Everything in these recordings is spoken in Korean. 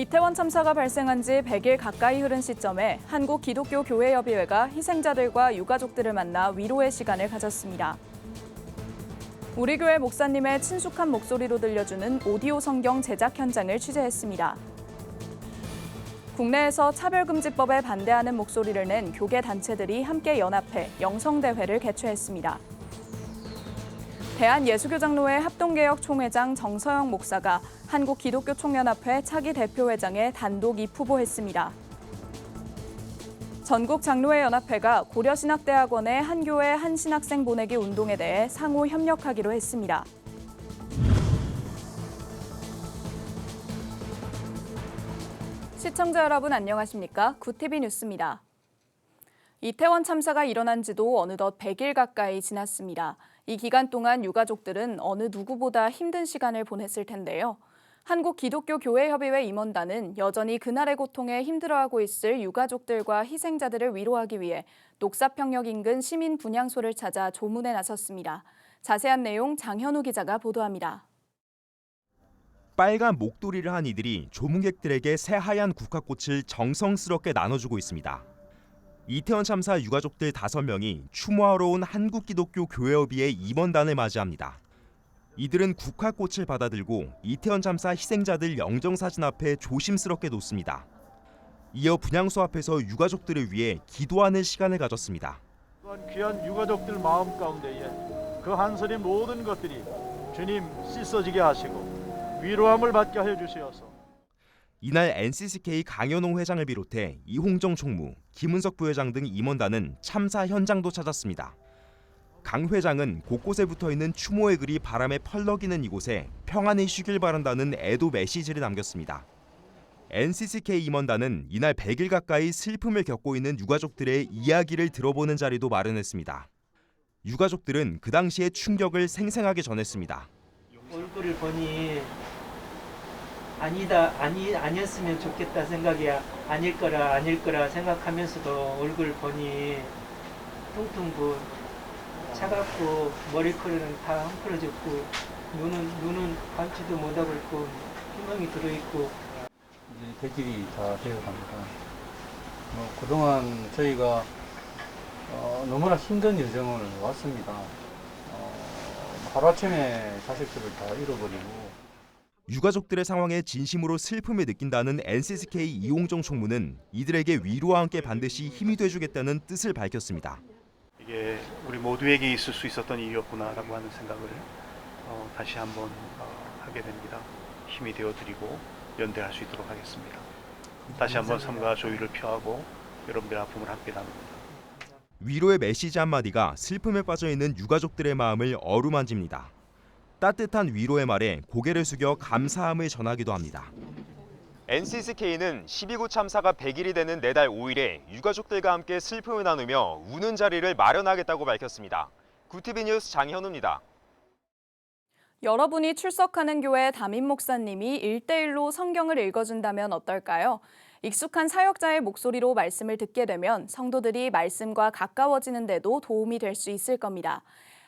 이태원 참사가 발생한 지 100일 가까이 흐른 시점에 한국기독교교회협의회가 희생자들과 유가족들을 만나 위로의 시간을 가졌습니다. 우리 교회 목사님의 친숙한 목소리로 들려주는 오디오 성경 제작 현장을 취재했습니다. 국내에서 차별금지법에 반대하는 목소리를 낸 교계 단체들이 함께 연합해 영성대회를 개최했습니다. 대한예수교장로회 합동개혁 총회장 정서영 목사가 한국기독교총연합회 차기 대표회장에 단독 입후보했습니다. 전국장로회연합회가 고려신학대학원의 한 교회 한 신학생 보내기 운동에 대해 상호 협력하기로 했습니다. 시청자 여러분 안녕하십니까? 구TV 뉴스입니다. 이태원 참사가 일어난 지도 어느덧 100일 가까이 지났습니다. 이 기간 동안 유가족들은 어느 누구보다 힘든 시간을 보냈을 텐데요. 한국기독교교회협의회 임원단은 여전히 그날의 고통에 힘들어하고 있을 유가족들과 희생자들을 위로하기 위해 녹사평역 인근 시민 분향소를 찾아 조문에 나섰습니다. 자세한 내용 장현우 기자가 보도합니다. 빨간 목도리를 한 이들이 조문객들에게 새하얀 국화꽃을 정성스럽게 나눠주고 있습니다. 이태원 참사 유가족들 5명이 추모하러 온 한국기독교교회협의회 임원단을 맞이합니다. 이들은 국화꽃을 받아들고 이태원 참사 희생자들 영정사진 앞에 조심스럽게 놓습니다. 이어 분향소 앞에서 유가족들을 위해 기도하는 시간을 가졌습니다. 귀한 유가족들 마음 가운데에 그 한 소리 모든 것들이 주님 씻어지게 하시고 위로함을 받게 하여 주시어서. 이날 NCCK 강연홍 회장을 비롯해 이홍정 총무, 김은석 부회장 등 임원단은 참사 현장도 찾았습니다. 강 회장은 곳곳에 붙어있는 추모의 글이 바람에 펄럭이는 이곳에 평안히 쉬길 바란다는 애도 메시지를 남겼습니다. NCCK 임원단은 이날 100일 가까이 슬픔을 겪고 있는 유가족들의 이야기를 들어보는 자리도 마련했습니다. 유가족들은 그 당시의 충격을 생생하게 전했습니다. 얼굴을 보니 아니었으면 좋겠다 생각이 아닐 거라 생각하면서도 얼굴 보니 퉁퉁 부은 차갑고 머리카락은 다 헝클어졌고 눈은 감지도 못하고 있고 희망이 들어있고 이제 100일이 다 되어갑니다. 그동안 저희가 너무나 힘든 여정을 왔습니다. 하루아침에 자식들을 다 잃어버리고 유가족들의 상황에 진심으로 슬픔을 느낀다는 NCCK 이홍정 총무는 이들에게 위로와 함께 반드시 힘이 돼주겠다는 뜻을 밝혔습니다. 이게 우리 모두에게 있을 수 있었던 일이었구나라고 하는 생각을 다시 한번 하게 됩니다. 힘이 되어드리고 연대할 수 있도록 하겠습니다. 다시 한번 삶과 조율을 표하고 여러분들의 아픔을 함께 나눕니다. 위로의 메시지 한마디가 슬픔에 빠져있는 유가족들의 마음을 어루만집니다. 따뜻한 위로의 말에 고개를 숙여 감사함을 전하기도 합니다. NCCK는 12구 참사가 100일이 되는 내달 5일에 유가족들과 함께 슬픔을 나누며 우는 자리를 마련하겠다고 밝혔습니다. 구TV 뉴스 장현우입니다. 여러분이 출석하는 교회 담임 목사님이 1대1로 성경을 읽어준다면 어떨까요? 익숙한 사역자의 목소리로 말씀을 듣게 되면 성도들이 말씀과 가까워지는 데도 도움이 될 수 있을 겁니다.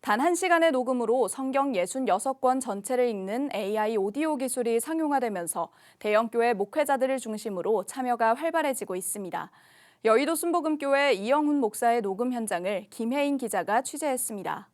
단 1시간의 녹음으로 성경 66권 전체를 읽는 AI 오디오 기술이 상용화되면서 대형교회 목회자들을 중심으로 참여가 활발해지고 있습니다. 여의도 순복음교회 이영훈 목사의 녹음 현장을 김혜인 기자가 취재했습니다.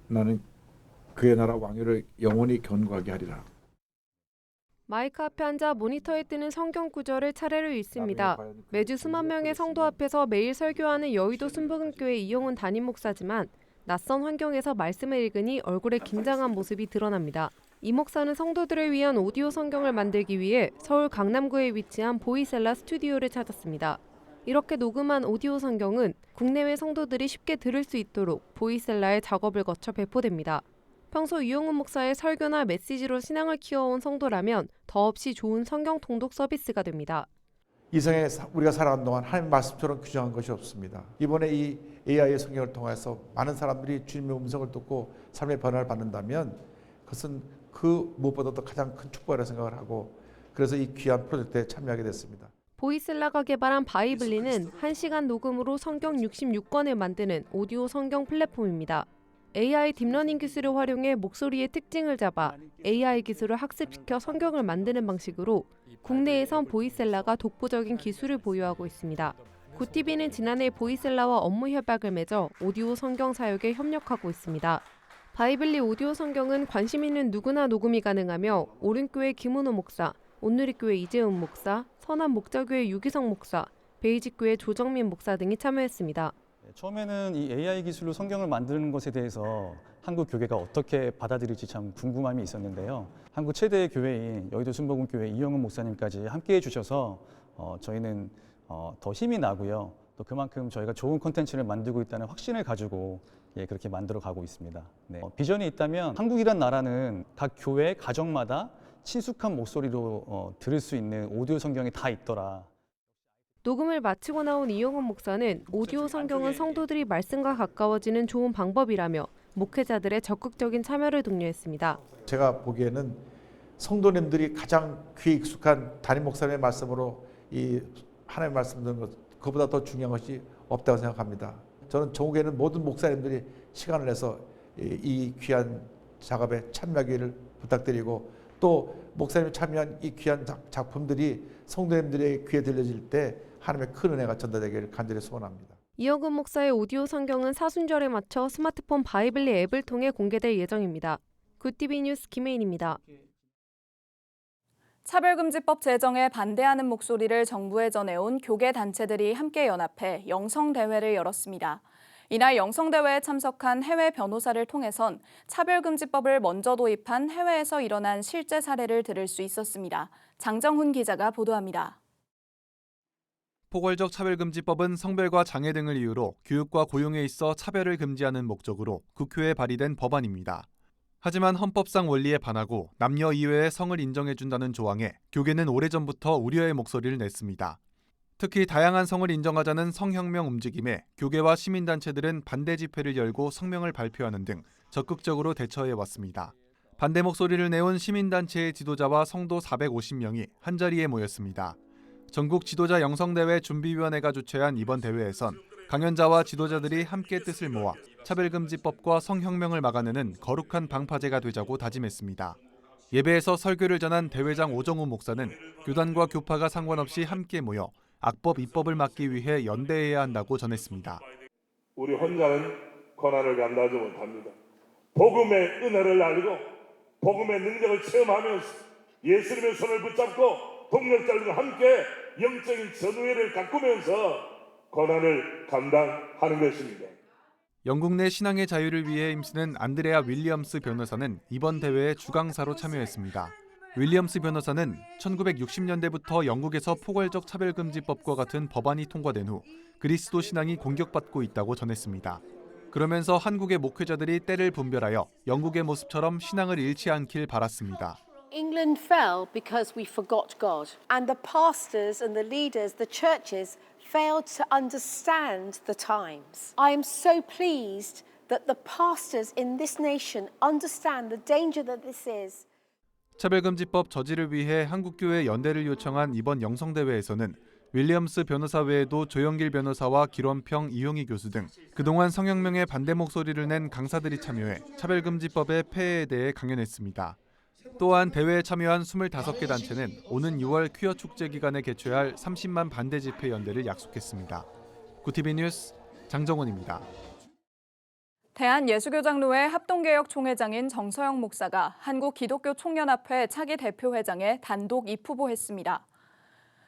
나는 그의 나라 왕위를 영원히 견고하게 하리라. 마이크 앞에 앉아 모니터에 뜨는 성경 구절을 차례로 읽습니다. 매주 수만 명의 성도 앞에서 매일 설교하는 여의도 순복음교회 이영훈 담임 목사지만 낯선 환경에서 말씀을 읽으니 얼굴에 긴장한 모습이 드러납니다. 이 목사는 성도들을 위한 오디오 성경을 만들기 위해 서울 강남구에 위치한 보이셀라 스튜디오를 찾았습니다. 이렇게 녹음한 오디오 성경은 국내외 성도들이 쉽게 들을 수 있도록 보이셀라의 작업을 거쳐 배포됩니다. 평소 이영훈 목사의 설교나 메시지로 신앙을 키워온 성도라면 더없이 좋은 성경 통독 서비스가 됩니다. 이 세상에 우리가 살아가는 동안 하나님 말씀처럼 규정한 것이 없습니다. 이번에 이 AI의 성경을 통해서 많은 사람들이 주님의 음성을 듣고 삶의 변화를 받는다면 그것은 그 무엇보다도 가장 큰 축복이라고 생각을 하고 그래서 이 귀한 프로젝트에 참여하게 됐습니다. 보이셀라가 개발한 바이블리는 1시간 녹음으로 성경 66권을 만드는 오디오 성경 플랫폼입니다. AI 딥러닝 기술을 활용해 목소리의 특징을 잡아 AI 기술을 학습시켜 성경을 만드는 방식으로 국내에선 보이셀라가 독보적인 기술을 보유하고 있습니다. 굿TV는 지난해 보이셀라와 업무 협약을 맺어 오디오 성경 사역에 협력하고 있습니다. 바이블리 오디오 성경은 관심 있는 누구나 녹음이 가능하며 오른교회 김은호 목사, 온누리교회 이재훈 목사, 선한 목자교회 유기성 목사, 베이직교회 조정민 목사 등이 참여했습니다. 처음에는 이 AI 기술로 성경을 만드는 것에 대해서 한국 교회가 어떻게 받아들일지 참 궁금함이 있었는데요. 한국 최대의 교회인 여의도 순복음교회 이영훈 목사님까지 함께해 주셔서 저희는 더 힘이 나고요. 또 그만큼 저희가 좋은 콘텐츠를 만들고 있다는 확신을 가지고 그렇게 만들어 가고 있습니다. 네. 비전이 있다면 한국이란 나라는 각 교회, 가정마다 친숙한 목소리로 들을 수 있는 오디오 성경이 다 있더라. 녹음을 마치고 나온 이영훈 목사는 오디오 성경은 성도들이 말씀과 가까워지는 좋은 방법이라며 목회자들의 적극적인 참여를 독려했습니다. 제가 보기에는 성도님들이 가장 귀에 익숙한 담임 목사님의 말씀으로 이 하나님의 말씀 듣는 것, 그보다 더 중요한 것이 없다고 생각합니다. 저는 전국에는 모든 목사님들이 시간을 내서 이 귀한 작업에 참여하기를 부탁드리고, 또 목사님이 참여한 이 귀한 작품들이 성도님들의 귀에 들려질 때 하나님의 큰 은혜가 전달되기를 간절히 소원합니다. 이영훈 목사의 오디오 성경은 사순절에 맞춰 스마트폰 바이블리 앱을 통해 공개될 예정입니다. 굿TV 뉴스 김혜인입니다. 차별금지법 제정에 반대하는 목소리를 정부에 전해온 교계 단체들이 함께 연합해 영성대회를 열었습니다. 이날 영성대회에 참석한 해외 변호사를 통해선 차별금지법을 먼저 도입한 해외에서 일어난 실제 사례를 들을 수 있었습니다. 장정훈 기자가 보도합니다. 포괄적 차별금지법은 성별과 장애 등을 이유로 교육과 고용에 있어 차별을 금지하는 목적으로 국회에 발의된 법안입니다. 하지만 헌법상 원리에 반하고 남녀 이외의 성을 인정해준다는 조항에 교계는 오래전부터 우려의 목소리를 냈습니다. 특히 다양한 성을 인정하자는 성혁명 움직임에 교계와 시민단체들은 반대 집회를 열고 성명을 발표하는 등 적극적으로 대처해왔습니다. 반대 목소리를 내온 시민단체의 지도자와 성도 450명이 한자리에 모였습니다. 전국 지도자 영성대회 준비위원회가 주최한 이번 대회에선 강연자와 지도자들이 함께 뜻을 모아 차별금지법과 성혁명을 막아내는 거룩한 방파제가 되자고 다짐했습니다. 예배에서 설교를 전한 대회장 오정우 목사는 교단과 교파가 상관없이 함께 모여 악법 입법을 막기 위해 연대해야 한다고 전했습니다. 우리 혼자는 고난을 감당하지 못합니다. 복음의 은혜를 알고 복음의 능력을 체험하면서 예수님의 손을 붙잡고 동력자들과 함께 영적인 전우회를 가꾸면서 고난을 감당하는 것입니다. 영국 내 신앙의 자유를 위해 힘쓰는 안드레아 윌리엄스 변호사는 이번 대회에 주강사로 참여했습니다. 윌리엄스 변호사는 1960년대부터 영국에서 포괄적 차별금지법과 같은 법안이 통과된 후 그리스도 신앙이 공격받고 있다고 전했습니다. 그러면서 한국의 목회자들이 때를 분별하여 영국의 모습처럼 신앙을 잃지 않길 바랐습니다. England fell because we forgot God, and the pastors and the leaders, the churches, failed to understand the times. I am so pleased that the pastors in this nation understand the danger that this is. 차별금지법 저지를 위해 한국교회 연대를 요청한 이번 영성대회에서는 윌리엄스 변호사 외에도 조영길 변호사와 길원평, 이용희 교수 등 그동안 성혁명의 반대 목소리를 낸 강사들이 참여해 차별금지법의 폐해에 대해 강연했습니다. 또한 대회에 참여한 25개 단체는 오는 6월 퀴어 축제 기간에 개최할 30만 반대 집회 연대를 약속했습니다. 굿TV 뉴스 장정원입니다. 대한예수교장로회 합동개혁 총회장인 정서영 목사가 한국기독교총연합회 차기 대표회장에 단독 입후보했습니다.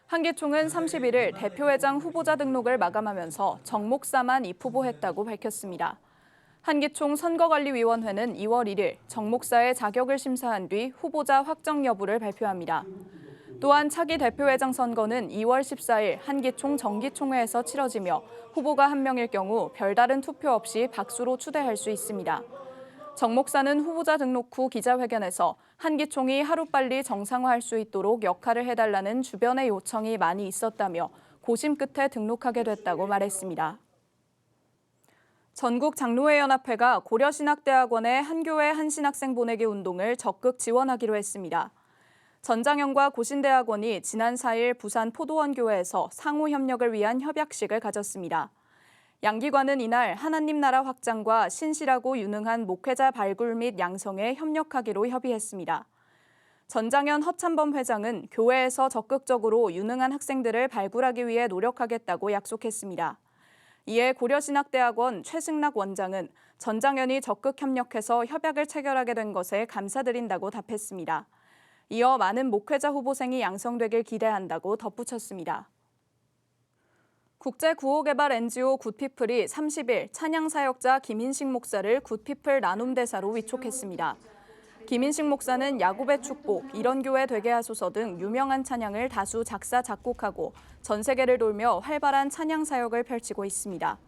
한기총은 31일 대표회장 후보자 등록을 마감하면서 정 목사만 입후보했다고 밝혔습니다. 한기총 선거관리위원회는 2월 1일 정 목사의 자격을 심사한 뒤 후보자 확정 여부를 발표합니다. 또한 차기 대표회장 선거는 2월 14일 한기총 정기총회에서 치러지며 후보가 한 명일 경우 별다른 투표 없이 박수로 추대할 수 있습니다. 정 목사는 후보자 등록 후 기자회견에서 한기총이 하루빨리 정상화할 수 있도록 역할을 해달라는 주변의 요청이 많이 있었다며 고심 끝에 등록하게 됐다고 말했습니다. 전국장로회연합회가 고려신학대학원의 한교회 한신학생 보내기 운동을 적극 지원하기로 했습니다. 전장현과 고신대학원이 지난 4일 부산 포도원교회에서 상호 협력을 위한 협약식을 가졌습니다. 양기관은 이날 하나님 나라 확장과 신실하고 유능한 목회자 발굴 및 양성에 협력하기로 협의했습니다. 전장현 허찬범 회장은 교회에서 적극적으로 유능한 학생들을 발굴하기 위해 노력하겠다고 약속했습니다. 이에 고려신학대학원 최승락 원장은 전장현이 적극 협력해서 협약을 체결하게 된 것에 감사드린다고 답했습니다. 이어 많은 목회자 후보생이 양성되길 기대한다고 덧붙였습니다. 국제구호개발 NGO 굿피플이 30일 찬양사역자 김인식 목사를 굿피플 나눔대사로 위촉했습니다. 김인식 목사는 야곱의 축복, 이런 교회 되게 하소서 등 유명한 찬양을 다수 작사, 작곡하고 전 세계를 돌며 활발한 찬양 사역을 펼치고 있습니다.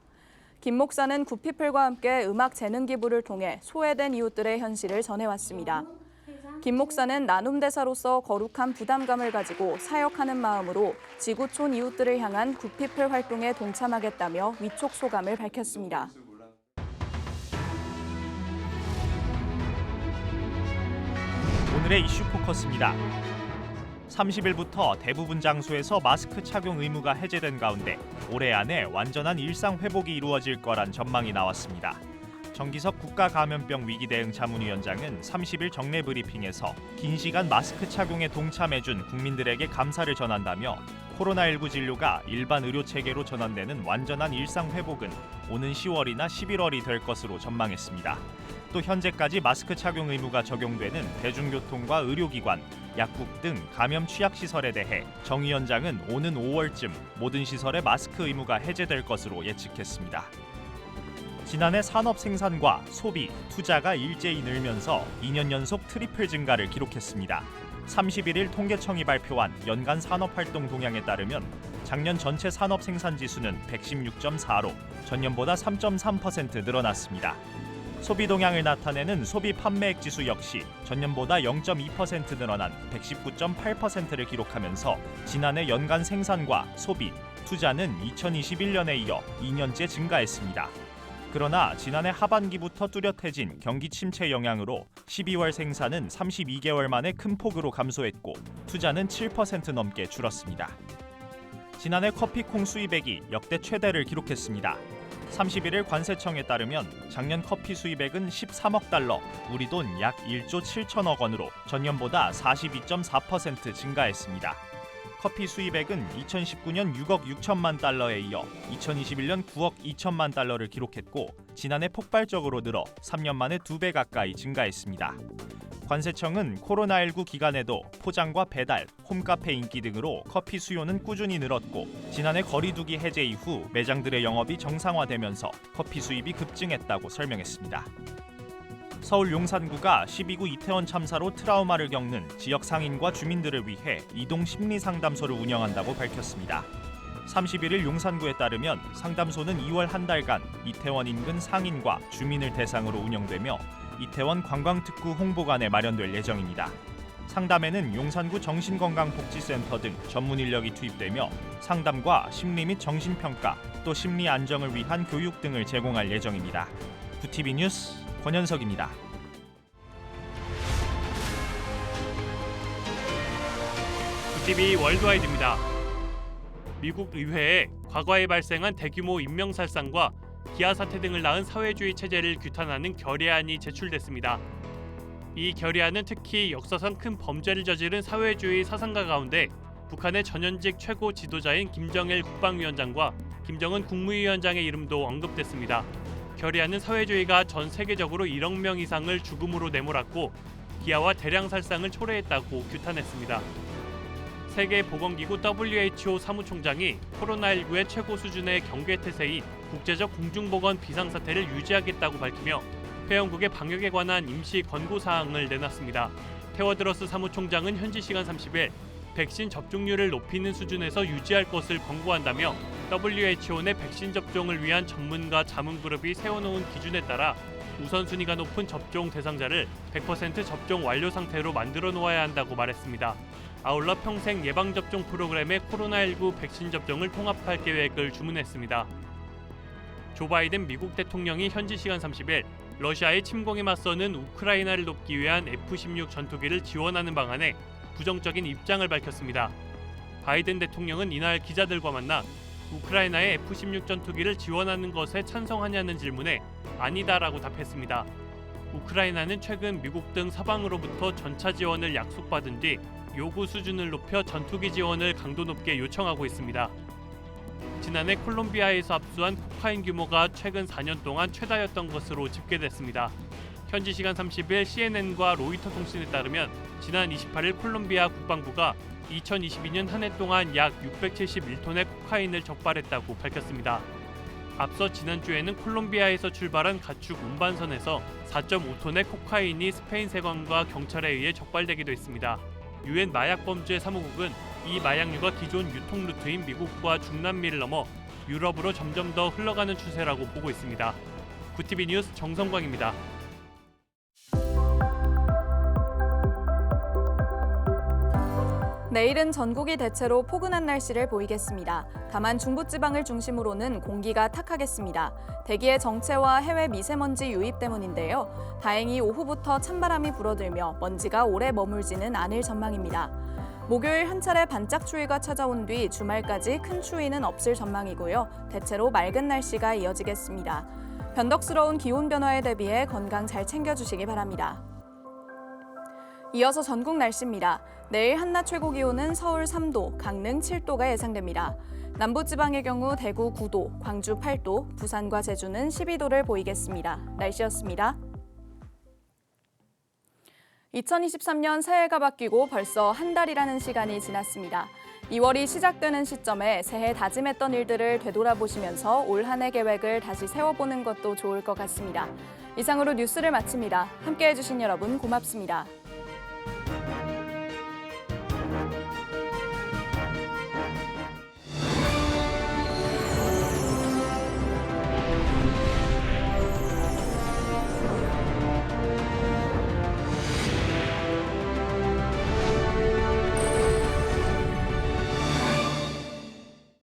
김 목사는 굿피플과 함께 음악 재능 기부를 통해 소외된 이웃들의 현실을 전해왔습니다. 김 목사는 나눔대사로서 거룩한 부담감을 가지고 사역하는 마음으로 지구촌 이웃들을 향한 굿피플 활동에 동참하겠다며 위촉 소감을 밝혔습니다. 오늘의 이슈 포커스입니다. 30일부터 대부분 장소에서 마스크 착용 의무가 해제된 가운데 올해 안에 완전한 일상 회복이 이루어질 거란 전망이 나왔습니다. 정기석 국가감염병 위기대응 자문위원장은 30일 정례 브리핑에서 긴 시간 마스크 착용에 동참해준 국민들에게 감사를 전한다며 코로나19 진료가 일반 의료체계로 전환되는 완전한 일상 회복은 오는 10월이나 11월이 될 것으로 전망했습니다. 또 현재까지 마스크 착용 의무가 적용되는 대중교통과 의료기관, 약국 등 감염 취약시설에 대해 정 위원장은 오는 5월쯤 모든 시설에 마스크 의무가 해제될 것으로 예측했습니다. 지난해 산업 생산과 소비, 투자가 일제히 늘면서 2년 연속 트리플 증가를 기록했습니다. 31일 통계청이 발표한 연간 산업활동 동향에 따르면 작년 전체 산업 생산 지수는 116.4로 전년보다 3.3% 늘어났습니다. 소비 동향을 나타내는 소비 판매액 지수 역시 전년보다 0.2% 늘어난 119.8%를 기록하면서 지난해 연간 생산과 소비, 투자는 2021년에 이어 2년째 증가했습니다. 그러나 지난해 하반기부터 뚜렷해진 경기 침체 영향으로 12월 생산은 32개월 만에 큰 폭으로 감소했고 투자는 7% 넘게 줄었습니다. 지난해 커피콩 수입액이 역대 최대를 기록했습니다. 31일 관세청에 따르면 작년 커피 수입액은 13억 달러, 우리 돈 약 1조 7천억 원으로 전년보다 42.4% 증가했습니다. 커피 수입액은 2019년 6억 6천만 달러에 이어 2021년 9억 2천만 달러를 기록했고 지난해 폭발적으로 늘어 3년 만에 2배 가까이 증가했습니다. 관세청은 코로나19 기간에도 포장과 배달, 홈카페 인기 등으로 커피 수요는 꾸준히 늘었고 지난해 거리두기 해제 이후 매장들의 영업이 정상화되면서 커피 수입이 급증했다고 설명했습니다. 서울 용산구가 12구 이태원 참사로 트라우마를 겪는 지역 상인과 주민들을 위해 이동 심리상담소를 운영한다고 밝혔습니다. 31일 용산구에 따르면 상담소는 2월 한 달간 이태원 인근 상인과 주민을 대상으로 운영되며 이태원 관광특구 홍보관에 마련될 예정입니다. 상담에는 용산구 정신건강복지센터 등 전문 인력이 투입되며 상담과 심리 및 정신평가, 또 심리 안정을 위한 교육 등을 제공할 예정입니다. 구TV 뉴스 권현석입니다. 구TV 월드와이드입니다. 미국 의회에 과거에 발생한 대규모 인명살상과 기아 사태 등을 낳은 사회주의 체제를 규탄하는 결의안이 제출됐습니다. 이 결의안은 특히 역사상 큰 범죄를 저지른 사회주의 사상가 가운데 북한의 전현직 최고 지도자인 김정일 국방위원장과 김정은 국무위원장의 이름도 언급됐습니다. 결의안은 사회주의가 전 세계적으로 1억 명 이상을 죽음으로 내몰았고 기아와 대량 살상을 초래했다고 규탄했습니다. 세계보건기구 WHO 사무총장이 코로나19의 최고 수준의 경계태세인 국제적 공중보건 비상사태를 유지하겠다고 밝히며 회원국의 방역에 관한 임시 권고사항을 내놨습니다. 테워드러스 사무총장은 현지 시간 30일 백신 접종률을 높이는 수준에서 유지할 것을 권고한다며 WHO 내 백신 접종을 위한 전문가 자문그룹이 세워놓은 기준에 따라 우선순위가 높은 접종 대상자를 100% 접종 완료 상태로 만들어 놓아야 한다고 말했습니다. 아울러 평생 예방접종 프로그램에 코로나19 백신 접종을 통합할 계획을 주문했습니다. 조 바이든 미국 대통령이 현지 시간 30일 러시아의 침공에 맞서는 우크라이나를 돕기 위한 F-16 전투기를 지원하는 방안에 부정적인 입장을 밝혔습니다. 바이든 대통령은 이날 기자들과 만나 우크라이나의 F-16 전투기를 지원하는 것에 찬성하냐는 질문에 아니다라고 답했습니다. 우크라이나는 최근 미국 등 서방으로부터 전차 지원을 약속받은 뒤 요구 수준을 높여 전투기 지원을 강도 높게 요청하고 있습니다. 지난해 콜롬비아에서 압수한 코카인 규모가 최근 4년 동안 최다였던 것으로 집계됐습니다. 현지 시간 30일 CNN과 로이터 통신에 따르면 지난 28일 콜롬비아 국방부가 2022년 한 해 동안 약 671톤의 코카인을 적발했다고 밝혔습니다. 앞서 지난주에는 콜롬비아에서 출발한 가축 운반선에서 4.5톤의 코카인이 스페인 세관과 경찰에 의해 적발되기도 했습니다. 유엔 마약범죄 사무국은 이 마약류가 기존 유통 루트인 미국과 중남미를 넘어 유럽으로 점점 더 흘러가는 추세라고 보고 있습니다. 구TV 뉴스 정성광입니다. 내일은 전국이 대체로 포근한 날씨를 보이겠습니다. 다만 중부지방을 중심으로는 공기가 탁하겠습니다. 대기의 정체와 해외 미세먼지 유입 때문인데요. 다행히 오후부터 찬바람이 불어들며 먼지가 오래 머물지는 않을 전망입니다. 목요일 한 차례 반짝 추위가 찾아온 뒤 주말까지 큰 추위는 없을 전망이고요. 대체로 맑은 날씨가 이어지겠습니다. 변덕스러운 기온 변화에 대비해 건강 잘 챙겨주시기 바랍니다. 이어서 전국 날씨입니다. 내일 한낮 최고 기온은 서울 3도, 강릉 7도가 예상됩니다. 남부지방의 경우 대구 9도, 광주 8도, 부산과 제주는 12도를 보이겠습니다. 날씨였습니다. 2023년 새해가 바뀌고 벌써 한 달이라는 시간이 지났습니다. 2월이 시작되는 시점에 새해 다짐했던 일들을 되돌아보시면서 올 한 해 계획을 다시 세워보는 것도 좋을 것 같습니다. 이상으로 뉴스를 마칩니다. 함께해 주신 여러분 고맙습니다.